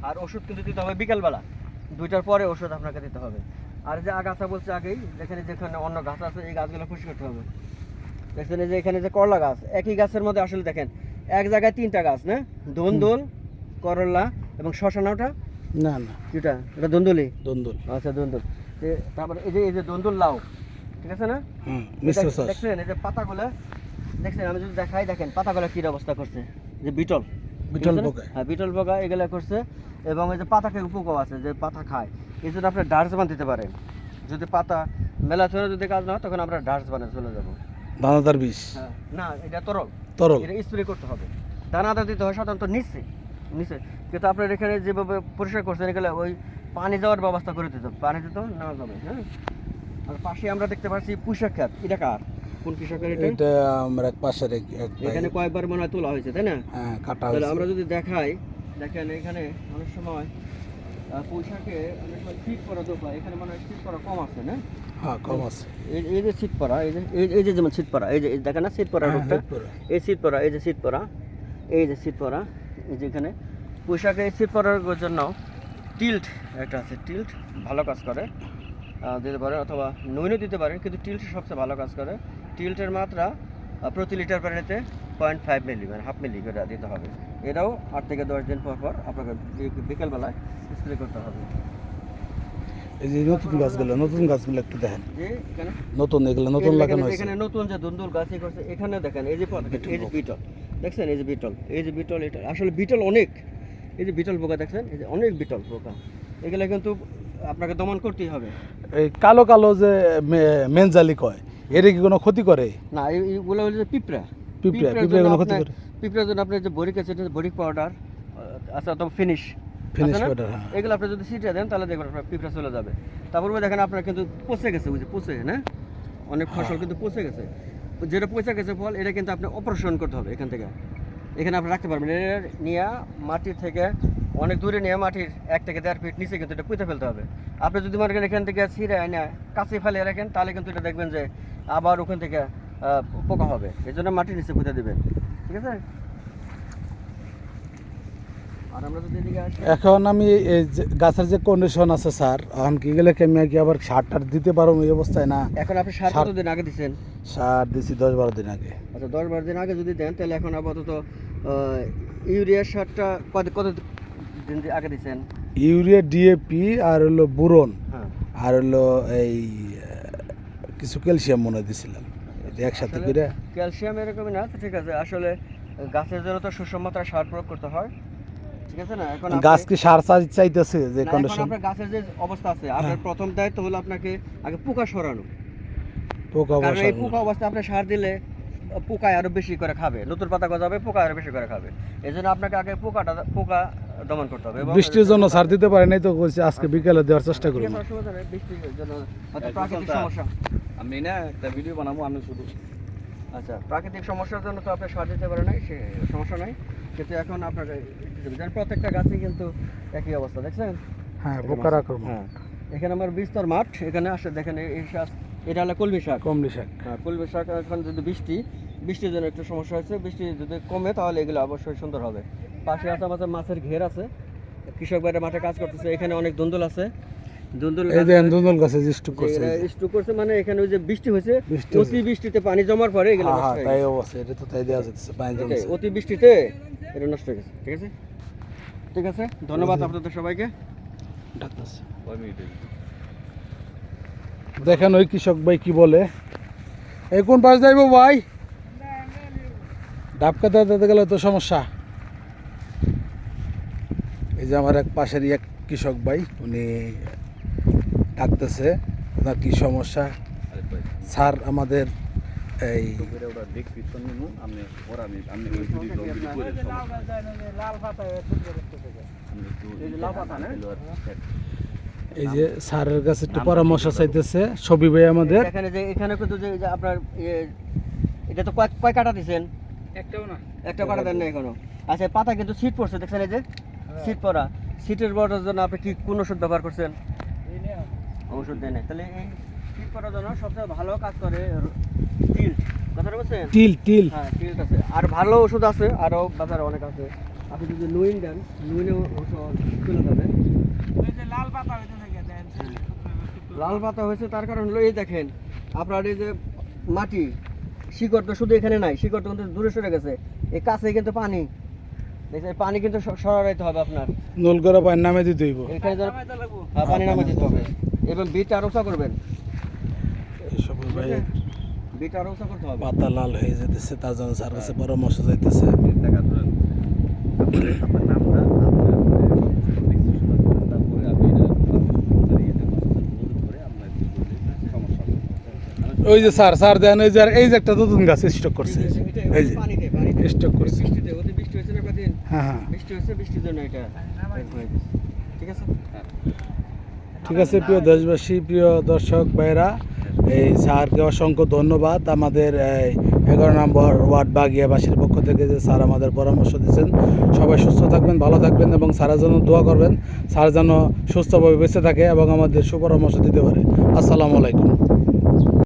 আর ওষুধ কিন্তু দিতে হবে বিকেলবেলা, 2টার পরে ওষুধ আপনাকে দিতে হবে। আর যে আগাছা বলছে আগেই, যেখানে অন্য গাছ আছে এই গাছগুলো খুশি করতে হবে। দেখছেন এই যে এখানে যে করলা গাছ, একই গাছের মধ্যে আসলে দেখেন এক জায়গায় 3টা গাছ না, ধুন্দুল, করলা এবং শশানাটা না না যেটা এটা ধুন্দুলি। দন্দুল। আচ্ছা ধুন্দুল। তারপরে এই যে ধুন্দুল লাউ, ঠিক আছে না? মিশ্র চাষ। দেখছেন এই যে পাতাগুলো, দেখছেন আমি যদি দেখাই, দেখেন পাতাগুলো কি অবস্থা করছে, যে বিটল পোকা। হ্যাঁ বিটল পোকা এগুলো করছে। এবং এই যে পাতাকে উপকার আছে, যে পাতা খায়, এই জন্য আপনার ডার্সবান দিতে পারেন। যদি পাতা মেলা চলে যদি কাজ না হয়, তখন আমরা ডার্সবানে চলে যাবো। দানাদার বিষ। হ্যাঁ না, এটা তরল, তরল। এটা স্প্রে করতে হবে। দানাদার দিতে হয় সাধারণত নিচে নিচে, কিন্তু আপনার এখানে যেভাবে পরিষ্কার করছেন এগুলো ওই পানি যাওয়ার ব্যবস্থা করে দিতে হবে, পানি দিতে নেওয়া যাবে। হ্যাঁ, আর পাশে আমরা দেখতে পাচ্ছি পুঁইশাক ক্ষেত। এটা কার, কোন কৃষকের এটা? এটা আমরা এক পাশের এক ভাই। এখানে কয়েকবার মনে হয় তোলা হয়েছে, তাই না? হ্যাঁ, কাটা তাহলে হয়েছে। আমরা যদি দেখাই, দেখেন এখানে অনেক সময় পুঁইশাকে অনেক সময় শীত পড়া দোপা, এখানে মনে হয় শীত পড়া কম আছে না? হ্যাঁ, কম আছে। এই যে শীত পড়া, এই যে যেমন শীত পড়া, এই যে দেখেন না শীত পড়া রোগটা, এই শীত পড়া, এই যে শীত পড়া, এই যে শীত পড়া, এই যে এখানে পুঁইশাকে এই শীত পড়ার জন্য টিল্ট একটা আছে, টিল্ট ভালো কাজ করে, দিতে পারেন, অথবা নইনও দিতে পারেন, কিন্তু টিল্ট সবচেয়ে ভালো কাজ করে। টিল্টের মাত্রা প্রতি লিটার পানিতে 0.5 মিলি, মানে হাফ মিলি করে দিতে হবে। এটাও 8 থেকে 10 দিন পর পর আপনাকে বিকেলবেলায় স্প্রে করতে হবে। এই যে নতুন গাছগুলো একটু দেখেন। যে এখানে নতুন এগুলো নতুন লাগানো হয়েছে। এখানে নতুন যে ধুন্দুল গাছ করছে, এখানে দেখেন এই যে এই যে বিটল, দেখছেন এই যে বিটল, এই যে বিটল, এটা আসলে বিটল অনেক, এই যে বিটল পোকা দেখছেন, এই যে অনেক বিটল পোকা, এগুলো কিন্তু আপনাকে দমন করতেই হবে। এই কালো কালো যে মেনজালি কয়, এর কি কোনো ক্ষতি করে? না, এইগুলো হলো যে পিঁপড়া, পিঁপড়া কোনো ক্ষতি করে? পিঁপড়ার জন্য আপনার যে বরিক আছে, বরিক পাউডার আছে, অথবা ফিনিশ পাউডার। হ্যাঁ, এগুলো আপনি যদি ছিটিয়ে দেন, তাহলে দেখবেন আপনার পিঁপড়া চলে যাবে। তারপরে দেখেন আপনার কিন্তু পচে গেছে, বুঝে পচে না, অনেক ফসল কিন্তু পচে গেছে। যেটা পচে গেছে ফল, এটা কিন্তু আপনি অপারেশন করতে হবে এখান থেকে, এখানে আপনি রাখতে পারবেন। এটা নিয়ে মাটির থেকে অনেক দূরে নিয়ে, মাটির 1 থেকে 1.5 ফিট নিচে কিন্তু এটা পুঁতে ফেলতে হবে। আপনি যদি মনে করেন এখান থেকে ছিঁড়ে আনে কাছে ফেলে রাখেন, তাহলে কিন্তু এটা দেখবেন যে আবার ওখান থেকে পোকা হবে। এই জন্য মাটির নিচে পুঁতে দেবেন, ঠিক আছে? আর আমরা যদি এদিকে আসি, এখন আমি এই যে গাছের যে কন্ডিশন আছে স্যার, এখন কি গেলে আমি কি আবার সার টার দিতে পারবো এই অবস্থায়? না, এখন আপনি সার কতদিন আগে দিচ্ছেন? সার দিছি 10-12 দিন আগে। আচ্ছা, 10-12 দিন আগে যদি দেন, তাহলে এখন আপাতত ইউরিয়া সারটা কত দিন আগে দিচ্ছেন? ইউরিয়া, ডিএপি আর হলো বুরন, হ্যাঁ, আর হলো এই কিছু ক্যালসিয়াম মনে হয় দিছিলাম, একসাথে করে। ক্যালসিয়াম এরকমই না, ঠিক আছে। আসলে গাছের জন্য তো সুষম মাত্রায় সার প্রয়োগ করতে হয়, ঠিক আছে না? এখন গাছ কি সার চাইতেছে যে এখন কন্ডিশন? আপনার গাছের যে অবস্থা আছে, আপনার প্রথম দায়িত্ব হলো আপনাকে আগে পোকা সরানো। পোকা কারণ এই বসানো। পোকা অবস্থায় আপনি সার দিলে পোকায় আরো বেশি করে খাবে, নতুন পাতা গজাবে, পোকা আরো বেশি করে খাবে। এই জন্য আপনাকে আগে পোকা দমন করতে হবে। এবং বৃষ্টির জন্য সার দিতে পারে নাই তো, কইছে আজকে বিকেলে দেওয়ার চেষ্টা করব। অসুবিধা নেই, বৃষ্টির জন্য হয়তো প্রাকৃতিক সমস্যা, আমি না একটা ভিডিও বানাবো, আমি শুধু। আচ্ছা, প্রাকৃতিক সমস্যার জন্য তো আপনি সার দিতে পারেন নাই, সে সমস্যা নাই। কিন্তু এখন আপনাকে প্রত্যেকটা গাছই কিন্তু একই অবস্থা, দেখছেন? হ্যাঁ, পোকার আক্রমণ। হ্যাঁ, এখানে আমার বিস্তর মাঠ, এখানে আসে দেখেন এই শাক, এটা হলো কলমি শাক। কমলি শাক। হ্যাঁ, কলমি শাক। এখন যদি বৃষ্টির জন্য একটু সমস্যা হয়েছে, বৃষ্টি যদি কমে তাহলে এগুলো অবশ্যই সুন্দর হবে। পাশে আছে আমাদের মাছের ঘের আছে, কৃষক ভাইরা মাঠে কাজ করতেছে। এখানে অনেক ধুন্দুল আছে, ধুন্দুল এই যে ধুন্দুল গাছে স্টক করছে। স্টক করছে, মানে এখানে ওই যে বৃষ্টি হয়েছে, বৃষ্টি অতি বৃষ্টিতে পানি জমার পরে এগুলো নষ্ট হয়ে তাই গেছে। অবস্থা, এটা তো তাই দেওয়া যাচ্ছে, পানি এটাই, জমছে। অতি বৃষ্টিতে এটা নষ্ট হয়ে গেছে, ঠিক আছে? ঠিক আছে, ধন্যবাদ আপনাদের সবাইকে। ডাকতেছে। ওই মিনিটে দেখেন ওই কৃষক ভাই কি বলে। এই কোন পাশ যাইবো ভাই? ডাবকা দিতে গেলে তো সমস্যা। এই যে আমার এক পাশেরই এক কৃষক ভাই, উনি ডাকতেছে, ওনার কি সমস্যা। স্যার আমাদের এই ওটা দেখ পিছন নিমু, আমি ওরা আমি ওই ভিডিও করে লাল পাতা, লাল পাতা না, এই যে স্যারের কাছে একটু পরামর্শ চাইতেছে ছবি ভাই আমাদের। এখানে কিন্তু যে আপনার এটা তো কয় কাটা দিচ্ছেন? একটা কাটা দেন না এখনো। আচ্ছা, পাতা কিন্তু শীত পড়ছে, দেখছেন এই যে শীত পড়া, শীতের পড়ার জন্য আপনি কি কোন ওষুধ ব্যবহার করছেন? ওষুধ দেয় না, তাহলে এই শীত পড়ার জন্য সবচেয়ে ভালো কাজ করে টিল্ট, কথাটা বলছেন? টিল হ্যাঁ, টিল্ট আছে। আর ভালো ওষুধ আছে, আরও বাজারে অনেক আছে। আপনি যদি নুইন দেন নুইনেও চলে যাবে। লাল পাতা হয়েছে তার কারণ হলো এই দেখেন আপনার এই যে মাটি শিকড় তো শুধু এখানে নাই, শিকড় তো কিন্তু দূরে সরে গেছে, এই কাছে কিন্তু পানি দেখছেন, পানি কিন্তু সরাইতে হবে আপনার, নল করে পানি নামে দিতে হইব। এখানে পানি নামা দিতে হবে এবং বিট আরো উঁচা করবেন, এইসব ভাই বিট আরো উঁচা করতে হবে। পাতা লাল হয়ে যেতেছে, তার জন্য স্যার কাছে পরামর্শ যাইতেছে। দেখা ধরেন আপনার নামটা তারপরে আপনি করে আপনার সমস্যা হবে। ওই যে স্যার দেন ওই যে এই যে একটা নতুন গাছ স্টক করছে, এই যে পানিতে স্টক করছে। বৃষ্টিতে ওদের বৃষ্টি হয়েছে না কদিন, হ্যাঁ বৃষ্টি হয়েছে, বৃষ্টির জন্য এটা হয়ে গেছে। ঠিক আছে, ঠিক আছে প্রিয় দেশবাসী, প্রিয় দর্শক ভাইরা, এই স্যারকে অসংখ্য ধন্যবাদ। আমাদের 11 নম্বর ওয়ার্ড বাগিয়াবাসীর পক্ষ থেকে যে স্যার আমাদের পরামর্শ দিয়েছেন। সবাই সুস্থ থাকবেন, ভালো থাকবেন এবং স্যারের জন্য দোয়া করবেন, স্যার যেন সুস্থভাবে বেঁচে থাকে এবং আমাদের সুপরামর্শ দিতে পারে। আসসালামু আলাইকুম।